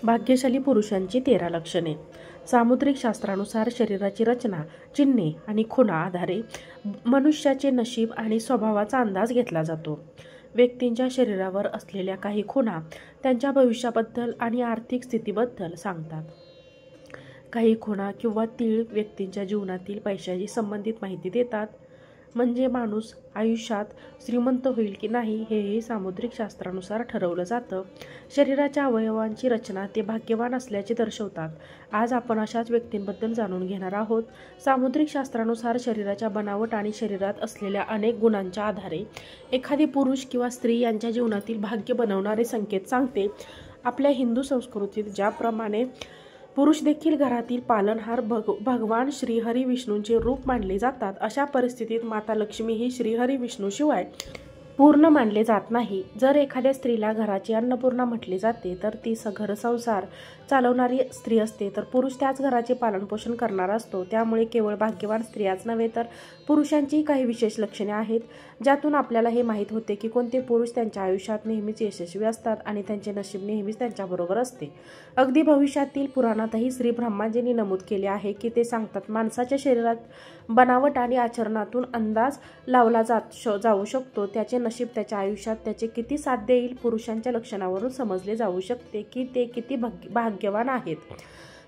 भाग्यशाली पुरुषांची 13 लक्षणे. सामुद्रिक शास्त्रानुसार शरीराची रचना, चिन्हे आणि खुणा आधारे मनुष्याचे नशीब आणि स्वभावाचा अंदाज घेतला जातो. व्यक्तींच्या शरीरावर असलेल्या काही खुणा त्यांच्या भविष्याबद्दल आणि आर्थिक स्थितीबद्दल सांगतात. काही खुणा किंवा तीळ व्यक्तींच्या जीवनातील पैशाशी संबंधित माहिती देतात. म्हणजे माणूस आयुष्यात श्रीमंत होईल की नाही हे सामुद्रिक शास्त्रानुसार ठरवलं जातं. शरीराच्या अवयवांची रचना ते भाग्यवान असल्याचे दर्शवतात. आज आपण अशाच व्यक्तींबद्दल जाणून घेणार आहोत. सामुद्रिक शास्त्रानुसार शरीराच्या बनावट आणि शरीरात असलेल्या अनेक गुणांच्या आधारे एखादी पुरुष किंवा स्त्री यांच्या जीवनातील भाग्य बनवणारे संकेत सांगते. आपल्या हिंदू संस्कृतीत ज्याप्रमाणे पुरुष देखील घरातील पालनहार भगवान श्रीहरी विष्णूंचे रूप मानले जातात, अशा परिस्थितीत माता लक्ष्मी ही श्रीहरी विष्णूशिवाय पूर्ण मानले जात नाही. जर एखाद्या स्त्रीला घराची अन्नपूर्णा म्हटले जाते तर ती घरसंसार चालवणारी स्त्री असते, तर पुरुष त्याच घराचे पालनपोषण करणारा असतो. त्यामुळे केवळ भाग्यवान स्त्रियाच नव्हे तर पुरुषांचीही काही विशेष लक्षणे आहेत, ज्यातून आपल्याला हे माहीत होते की कोणते पुरुष त्यांच्या आयुष्यात नेहमीच यशस्वी असतात आणि त्यांचे नशीब नेहमीच त्यांच्याबरोबर असते. अगदी भविष्यातील पुराणातही श्री ब्रह्माजींनी नमूद केले आहे की ते सांगतात, माणसाच्या शरीरात बनावट आणि आचरणातून अंदाज लावला जाऊ शकतो. त्याचे नशीब त्याच्या आयुष्यात त्याचे किती साथ देईल पुरुषांच्या लक्षणावरून समजले जाऊ शकते की ते किती भाग्यवान आहेत.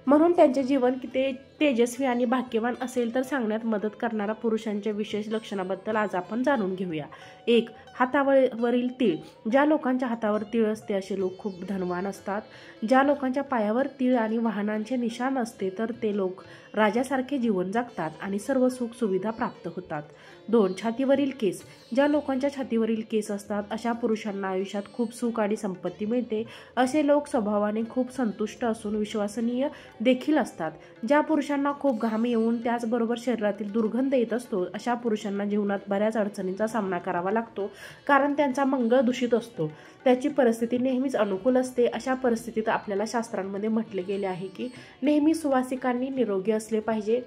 म्हणून त्यांचे जीवन किती तेजस्वी आणि भाग्यवान असेल तर सांगण्यात मदत करणारा पुरुषांच्या विशेष लक्षणाबद्दल आज आपण जाणून घेऊया. 1. हातावरील तीळ. ज्या लोकांच्या हातावर तीळ असते असे लोक खूप धनवान असतात. ज्या लोकांच्या पायावर तीळ आणि वाहनांचे निशाण असते तर ते लोक राजासारखे जीवन जगतात आणि सर्व सुख सुविधा प्राप्त होतात. 2. छातीवरील केस. ज्या लोकांच्या छातीवरील केस असतात अशा पुरुषांना आयुष्यात खूप सुख आणि संपत्ती मिळते. असे लोक स्वभावाने खूप संतुष्ट असून विश्वसनीय देखील असतात. ज्या पुरुषांना खूप घाम येऊन त्याचबरोबर शरीरातील दुर्गंध येत असतो अशा पुरुषांना जीवनात बऱ्याच अडचणींचा सामना करावा लागतो, कारण त्यांचा मंगळ दूषित असतो. त्याची परिस्थिती नेहमीच अनुकूल असते. अशा परिस्थितीत आपल्याला शास्त्रांमध्ये म्हटले गेले आहे की नेहमी सुवासिकांनी निरोगी असले पाहिजे,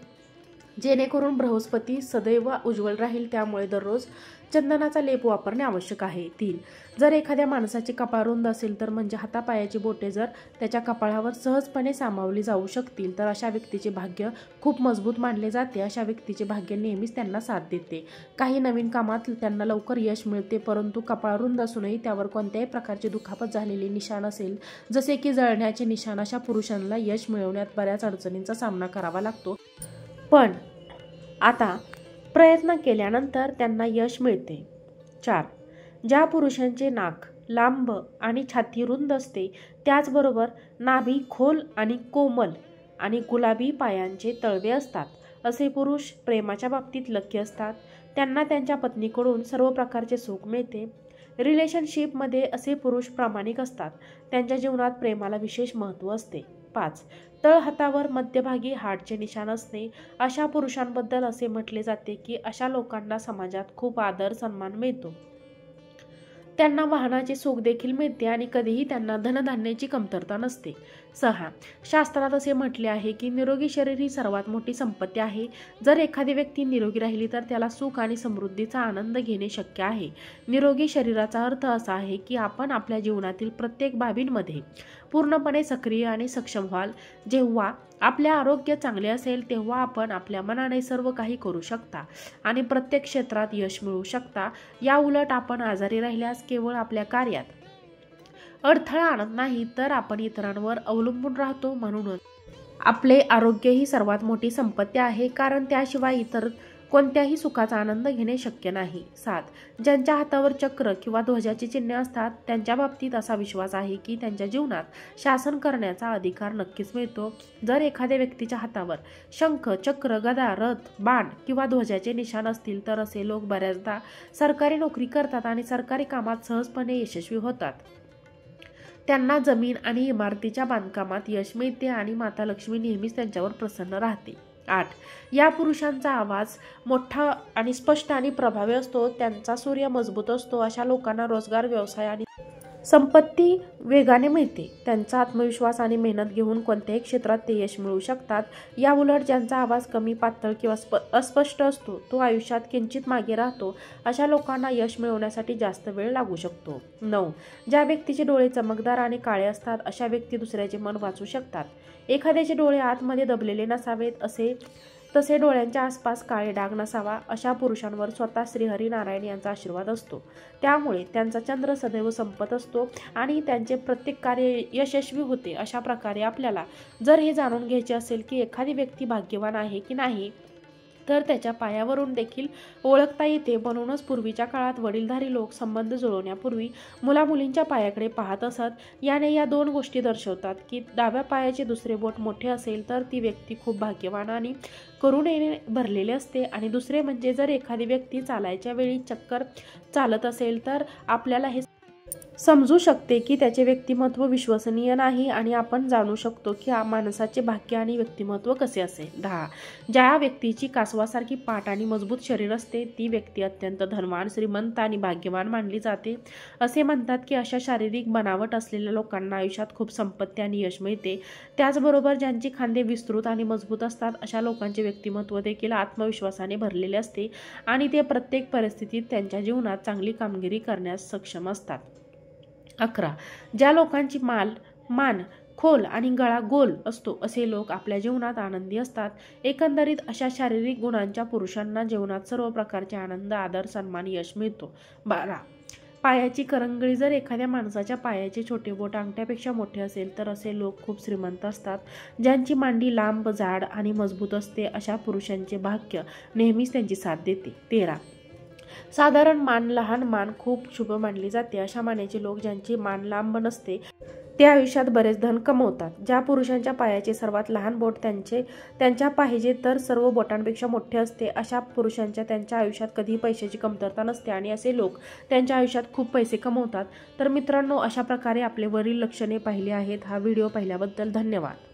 जेणेकरून बृहस्पती सदैव उज्ज्वल राहील. त्यामुळे दररोज चंदनाचा लेप वापरणे आवश्यक आहे. 3. जर एखाद्या माणसाचे कपाळ रुंद असेल तर म्हणजे हातापायाची बोटे जर त्याच्या कपाळावर सहजपणे सामावली जाऊ शकतील तर अशा व्यक्तीचे भाग्य खूप मजबूत मानले जाते. अशा व्यक्तीचे भाग्य नेहमीच त्यांना साथ देते. काही नवीन कामात त्यांना लवकर यश मिळते, परंतु कपाळ रुंद असूनही त्यावर कोणत्याही प्रकारची दुखापत झालेली निशाण असेल, जसे की जळण्याचे निशाण, अशा पुरुषांना यश मिळवण्यात बऱ्याच अडचणींचा सामना करावा लागतो. पण आता प्रयत्न केल्यानंतर त्यांना यश मिळते. 4. ज्या पुरुषांचे नाक लांब आणि छाती रुंद असते, त्याचबरोबर नाभी खोल आणि कोमल आणि गुलाबी पायांचे तळवे असतात, असे पुरुष प्रेमाच्या बाबतीत लकी असतात. त्यांना त्यांच्या पत्नीकडून सर्व प्रकारचे सुख मिळते. रिलेशनशिपमध्ये असे पुरुष प्रामाणिक असतात. त्यांच्या जीवनात प्रेमाला विशेष महत्त्व असते. 5. तळहातावर मध्यभागी हाडचे निशाण असणे. अशा पुरुषांबद्दल असे म्हटले जाते की अशा लोकांना समाजात खूप आदर सन्मान मिळतो. त्यांना वाहनाचे सुख देखील मिळते आणि कधीही त्यांना धनधान्याची कमतरता नसते. 6. शास्त्रात असे म्हटले आहे की निरोगी शरीर ही सर्वात मोठी संपत्ती आहे. जर एखादी व्यक्ती निरोगी राहिली तर त्याला सुख आणि समृद्धीचा आनंद घेणे शक्य आहे. निरोगी शरीराचा अर्थ असा आहे की आपण आपल्या जीवनातील प्रत्येक बाबींमध्ये पूर्णपणे सक्रिय आणि सक्षम व्हाल. जेव्हा आपले आरोग्य चांगले असेल तेव्हा आपण आपल्या मनाने सर्व काही करू शकता आणि प्रत्येक क्षेत्रात यश मिळवू शकता. या उलट आपण आजारी राहिल्यास केवळ आपल्या कार्यात अडथळा आणत नाही तर आपण इतरांवर अवलंबून राहतो. म्हणूनच आपले आरोग्य ही सर्वात मोठी संपत्ती आहे, कारण त्याशिवाय इतर कोणत्याही सुखाचा आनंद घेणे शक्य नाही. 7. ज्यांच्या हातावर चक्र किंवा ध्वजाची चिन्हे असतात त्यांच्या बाबतीत असा विश्वास आहे की त्यांच्या जीवनात शासन करण्याचा अधिकार नक्कीच मिळतो. जर एखाद्या व्यक्तीच्या हातावर शंख, चक्र, गदा, रथ, बाण किंवा ध्वजाचे निशाण असतील तर असे लोक बऱ्याचदा सरकारी नोकरी करतात आणि सरकारी कामात सहजपणे यशस्वी होतात. त्यांना जमीन आणि इमारतीच्या बांधकामात यश मिळते आणि माता लक्ष्मी नेहमीच त्यांच्यावर प्रसन्न राहते. 8. या पुरुषांचा आवाज मोठा आणि स्पष्ट आणि प्रभावी असतो. त्यांचा सूर्य मजबूत असतो. अशा लोकांना रोजगार, व्यवसाय आणि संपत्ती वेगाने मिळते. त्यांचा आत्मविश्वास आणि मेहनत घेऊन कोणत्याही क्षेत्रात ते यश मिळवू शकतात. या उलट ज्यांचा आवाज कमी, पातळ किंवा अस्पष्ट असतो, तो आयुष्यात किंचित मागे राहतो. अशा लोकांना यश मिळवण्यासाठी जास्त वेळ लागू शकतो. 9. ज्या व्यक्तीचे डोळे चमकदार आणि काळे असतात, अशा व्यक्ती दुसऱ्याचे मन वाचू शकतात. एखाद्याचे डोळे आतमध्ये दबलेले नसावेत, तसे डोळ्यांच्या आसपास काळे डाग नसावा. अशा पुरुषांवर स्वतः श्रीहरी नारायण यांचा आशीर्वाद असतो. त्यामुळे त्यांचा चंद्र सदैव संपत असतो आणि त्यांचे प्रत्येक कार्य यशस्वी होते. अशा प्रकारे आपल्याला जर हे जाणून घ्यायचे असेल की एखादी व्यक्ती भाग्यवान आहे की नाही, तर त्याच्या पायावरून देखील ओळखता येते. म्हणूनच पूर्वीच्या काळात वडीलधारी लोक संबंध जुळवण्यापूर्वी मुलामुलींच्या पायाकडे पाहत असत. याने या 2 गोष्टी दर्शवतात की डाव्या पायाचे दुसरे बोट मोठे असेल तर ती व्यक्ती खूप भाग्यवान आणि करुणेने भरलेली असते, आणि दुसरे म्हणजे जर एखादी व्यक्ती चालायच्या वेळी चक्कर चालत असेल तर आपल्याला हे समजू शकते की त्याचे व्यक्तिमत्व विश्वसनीय नाही, आणि आपण जाणू शकतो की माणसाचे भाग्य आणि व्यक्तिमत्व कसे असेल. 10. ज्या व्यक्तीची कासवासारखी पाठ आणि मजबूत शरीर असते, ती व्यक्ती अत्यंत धनवान, श्रीमंत आणि भाग्यवान मानली जाते. असे म्हणतात की अशा शारीरिक बनावट असलेल्या लोकांना आयुष्यात खूप संपत्ती आणि यश मिळते. त्याचबरोबर ज्यांची खांदे विस्तृत आणि मजबूत असतात, अशा लोकांचे व्यक्तिमत्व देखील आत्मविश्वासाने भरलेले असते आणि ते प्रत्येक परिस्थितीत त्यांच्या जीवनात चांगली कामगिरी करण्यास सक्षम असतात. 11. ज्या लोकांची मान खोल आणि गळा गोल असतो, असे लोक आपल्या जीवनात आनंदी असतात. एकंदरीत अशा शारीरिक गुणांच्या पुरुषांना जीवनात सर्व प्रकारचे आनंद, आदर, सन्मान, यश मिळतो. 12. पायाची करंगळी. जर एखाद्या माणसाच्या पायाचे छोटे बोट अंगठ्यापेक्षा मोठे असेल तर असे लोक खूप श्रीमंत असतात. ज्यांची मांडी लांब, जाड आणि मजबूत असते, अशा पुरुषांचे भाग्य नेहमीच त्यांची साथ देते. 13. साधारण लहान मान खूप शुभ मानली जाते. अशा मानेचे लोक ज्यांची मान लांब नसते, ते आयुष्यात बरेच धन कमवतात. ज्या पुरुषांच्या पायाचे सर्वात लहान बोट त्यांच्या पाहिजे तर सर्व बोटांपेक्षा मोठे असते, अशा पुरुषांच्या त्यांच्या आयुष्यात कधीही पैशाची कमतरता नसते आणि असे लोक त्यांच्या आयुष्यात खूप पैसे कमवतात. तर मित्रांनो, अशा प्रकारे आपले वरील लक्षणे पाहिली आहेत. हा व्हिडिओ पाहिल्याबद्दल धन्यवाद.